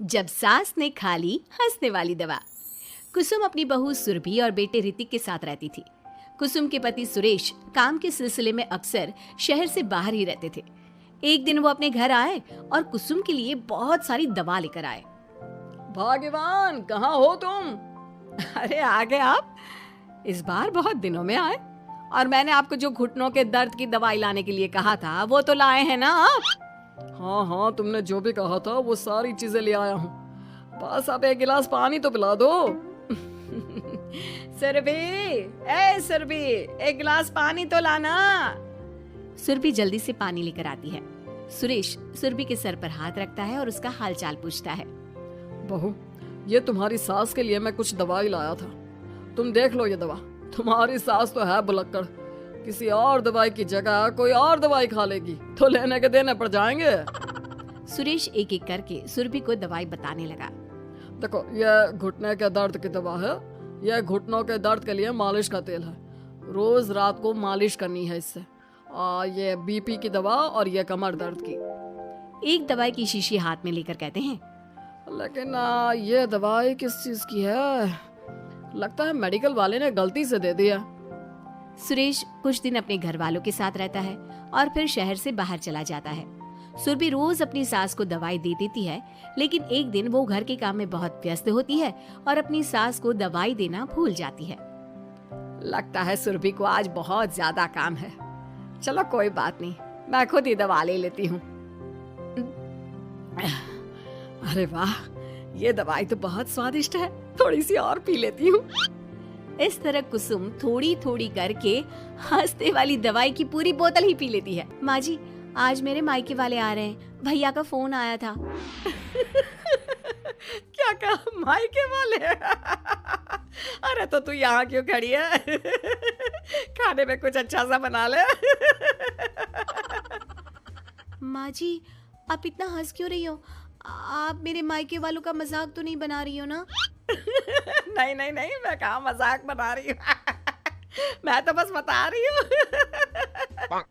जब सास ने खा ली हंसने वाली दवा। कुसुम अपनी बहू सुरभि और बेटे ऋतिक के साथ रहती थी। कुसुम के पति सुरेश काम के सिलसिले में अक्सर शहर से बाहर ही रहते थे। एक दिन वो अपने घर आए और कुसुम के लिए बहुत सारी दवा लेकर आए। भाग्यवान, कहाँ हो तुम? अरे आ गए आप। इस बार बहुत दिनों में आए और मैंने आपको जो घुटनों के दर्द की दवाई लाने के लिए कहा था वो तो लाए हैं ना आप? हाँ हाँ, तुमने जो भी कहा था वो सारी चीजें ले आया हूँ। बस आप एक गिलास पानी तो पिला दो। सुरभि, एक गिलास पानी तो लाना। सुरभि जल्दी से पानी लेकर आती है। सुरेश सुरभि के सर पर हाथ रखता है और उसका हालचाल पूछता है। बहू, ये तुम्हारी सास के लिए मैं कुछ दवाई लाया था, तुम देख लो ये दवा। तुम्हारी सास तो है बुलक्कड़, किसी और दवाई की जगह कोई और दवाई खा लेगी तो लेने के देने पड़ जाएंगे। सुरेश एक एक करके सुरभि को दवाई बताने लगा। देखो, ये घुटने के दर्द की दवा है, यह घुटनों के दर्द के लिए मालिश का तेल है, रोज रात को मालिश करनी है इससे। ये बीपी की दवा और ये कमर दर्द की। एक दवाई की शीशी हाथ में लेकर कहते हैं, लेकिन ये दवाई किस चीज की है? लगता है मेडिकल वाले ने गलती से दे दिया। सुरेश कुछ दिन अपने घर वालों के साथ रहता है और फिर शहर से बाहर चला जाता है। सुरभि रोज अपनी सास को दवाई दे देती है, लेकिन एक दिन वो घर के काम में बहुत व्यस्त होती है और अपनी सास को दवाई देना भूल जाती है। लगता है सुरभि को आज बहुत ज्यादा काम है। चलो कोई बात नहीं, मैं खुद ही दवा ले लेती हूँ। अरे वाह, ये दवाई तो बहुत स्वादिष्ट है, थोड़ी सी और पी लेती हूँ। इस तरह कुसुम थोड़ी थोड़ी करके हंसने वाली दवाई की पूरी बोतल ही पी लेती है। माँ जी, आज मेरे मायके वाले आ रहे हैं, भैया का फोन आया था। क्या कहा, मायके वाले? अरे तो तू यहाँ क्यों खड़ी है? खाने में कुछ अच्छा सा बना ले। माँ जी, आप इतना हंस क्यों रही हो? आप मेरे मायके वालों का मजाक तो नहीं बना रही हो ना? नहीं नहीं नहीं, मैं कहाँ मजाक बना रही हूँ। मैं तो बस बता रही हूँ।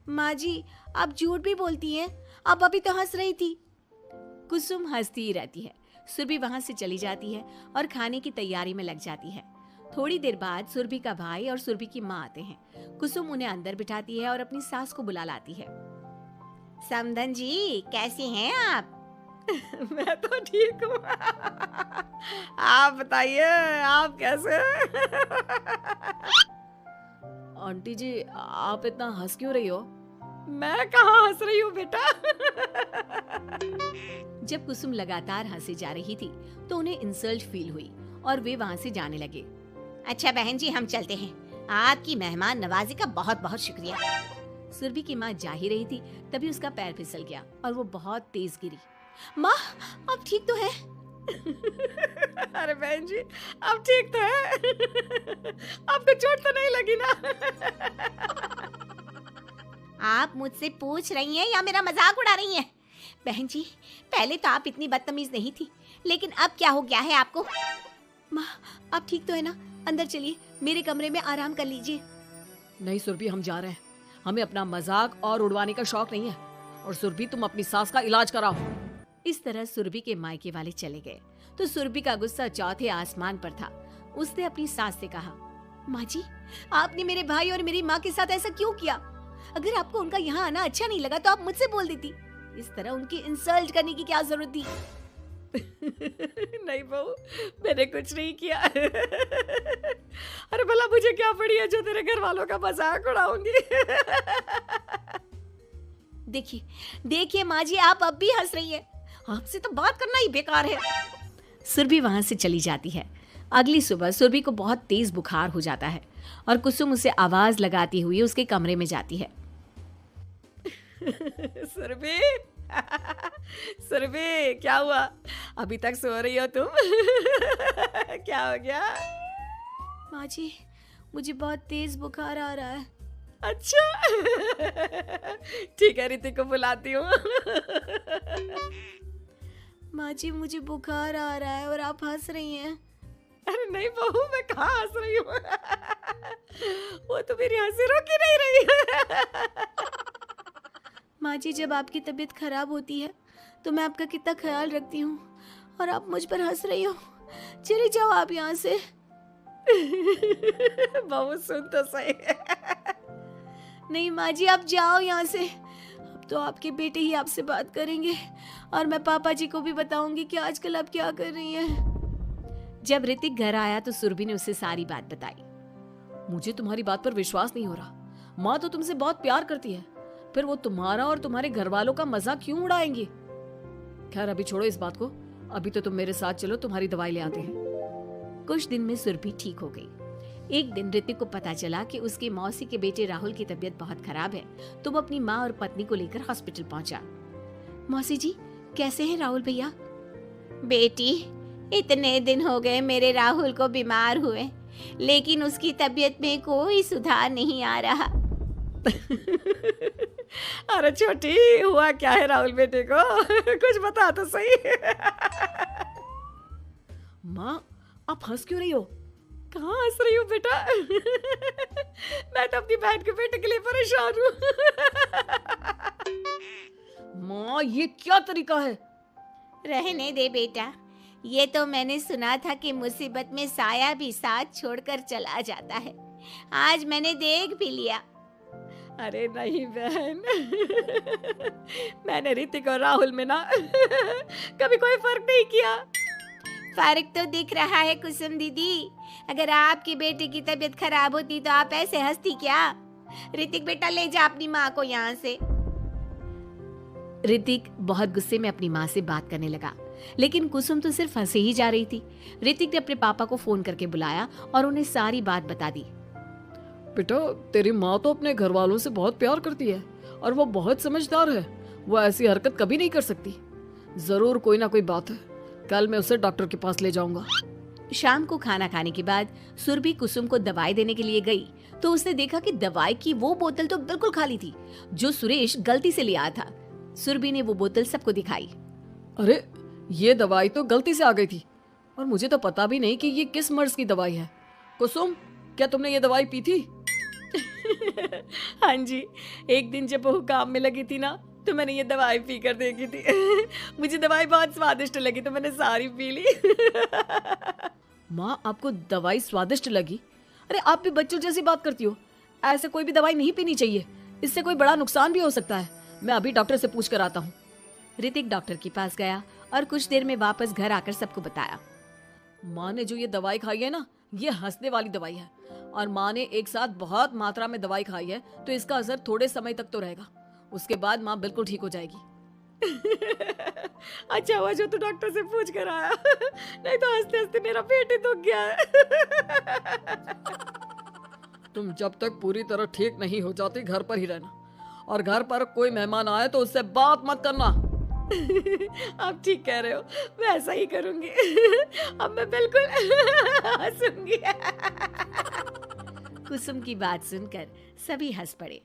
माँ जी, आप झूठ भी बोलती हैं, आप अभी तो हंस रही थी। कुसुम हंसती ही रहती है। सुरभि वहां से चली जाती है और खाने की तैयारी में लग जाती है। थोड़ी देर बाद सुरभि का भाई और सुरभि की माँ आते हैं। कुसुम उन्हें अंदर बिठाती है और अपनी सास को बुला लाती है। समधन जी, कैसी हैं आप? मैं तो ठीक हूँ। आप बताइए, आप कैसे? आंटी जी, आप इतना हंस क्यों रही हो? मैं कहाँ हंस रही हूँ बेटा। जब कुसुम लगातार हंसे जा रही थी तो उन्हें इंसल्ट फील हुई और वे वहाँ से जाने लगे। अच्छा बहन जी, हम चलते हैं, आपकी मेहमान नवाजी का बहुत बहुत शुक्रिया। सुरभि की माँ जा ही रही थी, तभी उसका पैर फिसल गया और वो बहुत तेज गिरी। माँ, आप ठीक तो है? अरे बहन जी, आप ठीक तो है? आपको चोट तो नहीं लगी ना? आप मुझसे पूछ रही हैं या मेरा मजाक उड़ा रही हैं? बहन जी, पहले तो आप इतनी बदतमीज नहीं थी, लेकिन अब क्या हो गया है आपको? माँ, आप ठीक तो है ना? अंदर चलिए, मेरे कमरे में आराम कर लीजिए। नहीं सुरभि, हम जा रहे हैं, हमें अपना मजाक और उड़वाने का शौक नहीं है। और सुरभि, तुम अपनी सास का इलाज कराओ। इस तरह सुरभि के मायके वाले चले गए तो सुरभि का गुस्सा चौथे आसमान पर था। उसने अपनी सास से कहा, माँ जी, आपने मेरे भाई और मेरी माँ के साथ ऐसा क्यों किया? अगर आपको उनका यहाँ आना अच्छा नहीं लगा तो आप मुझसे बोल देती। इस तरह उनकी इंसल्ट करने की क्या जरूरत थी? नहीं बहू, मैंने कुछ नहीं किया। अरे भला मुझे क्या पड़ी है जो तेरे घर वालों का मजाक उड़ाऊंगी? देखिए देखिए माँ जी, आप अब भी हंस रही हैं। आपसे तो बात करना ही बेकार है। सुरभि वहां से चली जाती है। अगली सुबह सुरभि को बहुत तेज बुखार हो जाता है और कुसुम उसे आवाज लगाती हुई उसके कमरे में जाती है। सुरभि, सुरभि, क्या हुआ? अभी तक सो रही हो तुम? क्या हो गया? माँ जी, मुझे बहुत तेज बुखार आ रहा है। अच्छा, ठीक है, ऋतिक को बुलाती हूँ। माँ जी, मुझे बुखार आ रहा है और आप हंस रही हैं। अरे नहीं बहू, मैं कहाँ हंस रही हूँ? वो तो मेरी हंसी रोक ही नहीं रही है। माँ जी, जब आपकी तबीयत खराब होती है तो मैं आपका कितना ख्याल रखती हूँ और आप मुझ पर हंस रही हो। चली जाओ आप यहाँ से। बहू सुन तो सही। नहीं माँ जी, आप जाओ यहाँ से। अब तो आपके बेटे ही आपसे बात करेंगे और मैं पापा जी को भी बताऊंगी कि आजकल आप क्या कर रही हैं। जब ऋतिक घर आया तो सुरभि ने उसे सारी बात बताई। मुझे तुम्हारी बात पर विश्वास नहीं हो रहा। माँ तो तुमसे बहुत प्यार करती है, फिर वो तुम्हारा और तुम्हारे घर वालों का मजाक क्यों उड़ाएंगी? खैर अभी छोड़ो इस बात को, अभी तो तुम मेरे साथ चलो, तुम्हारी दवाई ले आते हैं। कुछ दिन में सुरभि ठीक हो गई। एक दिन ऋतिक को पता चला कि उसके मौसी के बेटे राहुल की तबीयत बहुत खराब है, तो वो अपनी माँ और पत्नी को लेकर हॉस्पिटल पहुंचा। मौसी जी, कैसे हैं राहुल भैया? बेटी, इतने दिन हो गए मेरे राहुल को बीमार हुए, लेकिन उसकी तबीयत में कोई सुधार नहीं आ रहा। अरे छोटी, हुआ क्या है राहुल बेटे को? कुछ बता तो सही। माँ, आप हंस क्यों रही हो? कहाँ हंस रही हो बेटा? मैं तो अपनी बहन के बेटे के लिए परेशान हूँ। माँ, ये क्या तरीका है? रहने दे बेटा, ये तो मैंने सुना था कि मुसीबत में साया भी साथ छोड़कर चला जाता है। आज मैंने देख भी लिया। अरे नहीं बहन, मैंने ऋतिक और राहुल में ना कभी कोई फर्क नहीं किया। फर्क तो दिख रहा है कुसुम दीदी। अगर आपके बेटे की तबीयत खराब होती तो आप ऐसे हंसती क्या? ऋतिक बेटा, ले जा अपनी माँ को यहाँ से। ऋतिक बहुत गुस्से में अपनी माँ से बात करने लगा, लेकिन कुसुम तो सिर्फ हंसे ही जा रही थी। ऋतिक ने अपने पापा को फोन करके बुलाया और उन्हें सारी बात बता दी। बेटा, तेरी माँ तो अपने घर वालों से बहुत प्यार करती है और वो बहुत समझदार है। वो ऐसी हरकत कभी नहीं कर सकती। जरूर कोई ना कोई बात है। कल मैं उसे डॉक्टर के पास ले जाऊंगा। शाम को खाना खाने के बाद सुरभि कुसुम को दवाई देने के लिए गई तो उसने देखा कि दवाई की वो बोतल तो बिल्कुल खाली थी जो सुरेश गलती से ले आया था। सुरभि ने वो बोतल सबको दिखाई। अरे, ये दवाई तो गलती से आ गई थी और मुझे तो पता भी नहीं कि ये किस मर्ज की दवाई है। कुसुम, क्या तुमने ये दवाई पी थी? हाँ जी, एक दिन जब बहू काम में लगी थी ना, तो मैंने ये दवाई पी कर देखी थी। मुझे दवाई बहुत स्वादिष्ट लगी तो मैंने सारी पी ली। माँ, आपको दवाई स्वादिष्ट लगी? अरे आप भी बच्चों जैसी बात करती हो। ऐसे कोई भी दवाई नहीं पीनी चाहिए, इससे कोई बड़ा नुकसान भी हो सकता है। मैं अभी डॉक्टर से पूछ कर आता हूँ। ऋतिक डॉक्टर के पास गया और कुछ देर में वापस घर आकर सबको बताया। माँ ने जो ये दवाई खाई है ना, ये हंसने वाली दवाई है और माँ ने एक साथ बहुत मात्रा में दवाई खाई है, तो इसका असर थोड़े समय तक तो रहेगा। उसके बाद माँ बिल्कुल ठीक हो जाएगी। अच्छा हुआ जो तू डॉक्टर से पूछ कर आया, नहीं तो हंसते हंसते मेरा पेट ही दुख गया है। तुम जब तक पूरी तरह ठीक नहीं हो जाती घर पर ही रहना, और घर पर कोई मेहमान आए तो उससे बात मत करना। आप ठीक कह रहे हो, मैं ऐसा ही करूंगी। अब मैं बिल्कुल हंसूंगी। कुसुम की बात सुनकर सभी हंस पड़े।